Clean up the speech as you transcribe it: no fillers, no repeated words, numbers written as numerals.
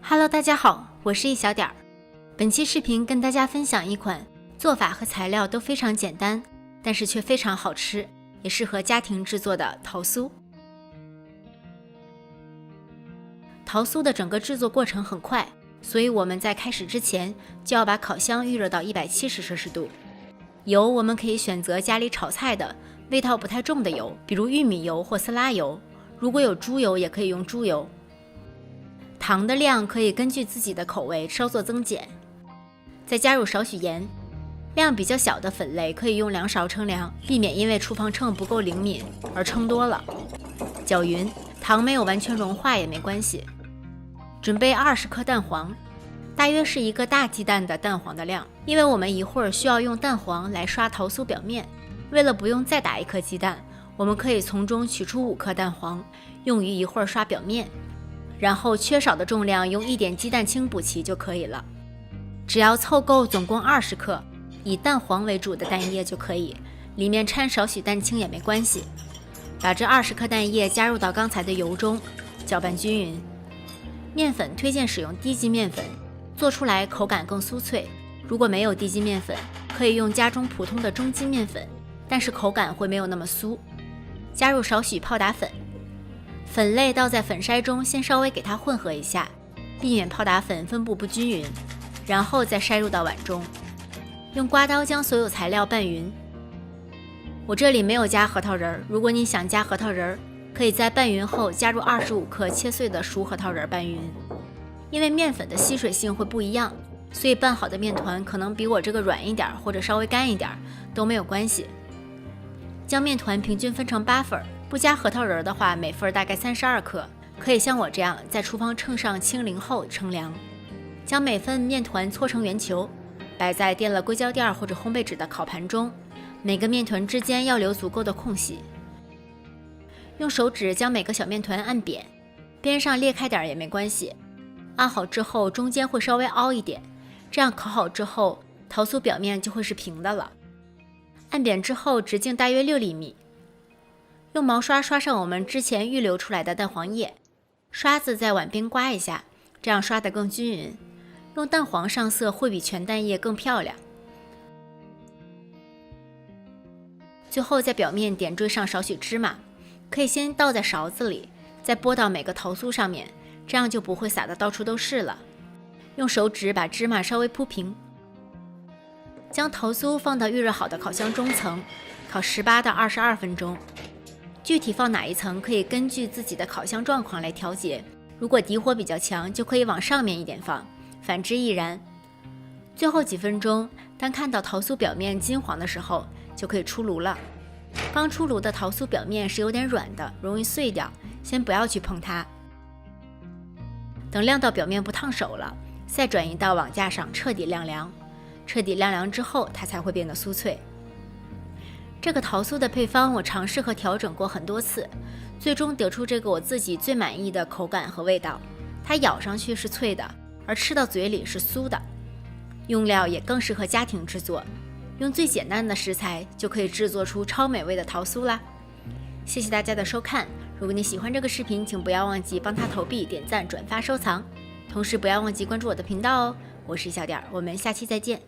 Hello， 大家好，我是一小点儿。本期视频跟大家分享一款做法和材料都非常简单，但是却非常好吃，也适合家庭制作的桃酥。桃酥的整个制作过程很快，所以我们在开始之前就要把烤箱预热到170摄氏度。油我们可以选择家里炒菜的味道不太重的油，比如玉米油或色拉油，如果有猪油也可以用猪油。糖的量可以根据自己的口味稍作增减，再加入少许盐。量比较小的粉类可以用2勺称量，避免因为厨房秤不够灵敏而称多了。搅匀，糖没有完全融化也没关系。准备20颗蛋黄，大约是1个大鸡蛋的蛋黄的量，因为我们一会儿需要用蛋黄来刷桃酥表面，为了不用再打1颗鸡蛋，我们可以从中取出5颗蛋黄，用于一会儿刷表面。然后缺少的重量用1点鸡蛋清补齐就可以了。只要凑够总共20克，以蛋黄为主的蛋液就可以，里面掺少许蛋清也没关系。把这20克蛋液加入到刚才的油中，搅拌均匀。面粉推荐使用低筋面粉，做出来口感更酥脆。如果没有低筋面粉，可以用家中普通的中筋面粉，但是口感会没有那么酥。加入少许泡打粉。粉类倒在粉筛中，先稍微给它混合一下，避免泡打粉分布不均匀，然后再筛入到碗中。用刮刀将所有材料拌匀。我这里没有加核桃仁，如果你想加核桃仁，可以在拌匀后加入25克切碎的熟核桃仁拌匀。因为面粉的吸水性会不一样，所以拌好的面团可能比我这个软一点或者稍微干一点都没有关系。将面团平均分成8份。不加核桃仁的话，每份大概32克，可以像我这样在厨房秤上清零后称量。将每份面团搓成圆球，摆在垫了硅胶垫或者烘焙纸的烤盘中，每个面团之间要留足够的空隙。用手指将每个小面团按扁，边上裂开点也没关系。按好之后，中间会稍微凹一点，这样烤好之后，桃酥表面就会是平的了。按扁之后，直径大约6厘米。用毛刷刷上我们之前预留出来的蛋黄液，刷子在碗边刮一下，这样刷得更均匀。用蛋黄上色会比全蛋液更漂亮。最后在表面点缀上少许芝麻，可以先倒在勺子里，再拨到每个桃酥上面，这样就不会撒得到处都是了。用手指把芝麻稍微铺平。将桃酥放到预热好的烤箱中层，烤18到22分钟。具体放哪一层可以根据自己的烤箱状况来调节，如果底火比较强，就可以往上面一点放，反之亦然。最后几分钟，当看到桃酥表面金黄的时候，就可以出炉了。刚出炉的桃酥表面是有点软的，容易碎掉，先不要去碰它。等晾到表面不烫手了，再转移到网架上彻底晾凉。彻底晾凉之后，它才会变得酥脆。这个桃酥的配方我尝试和调整过很多次，最终得出这个我自己最满意的口感和味道。它咬上去是脆的，而吃到嘴里是酥的。用料也更适合家庭制作，用最简单的食材就可以制作出超美味的桃酥啦。谢谢大家的收看，如果你喜欢这个视频，请不要忘记帮它投币、点赞、转发、收藏，同时不要忘记关注我的频道哦。我是小点儿，我们下期再见。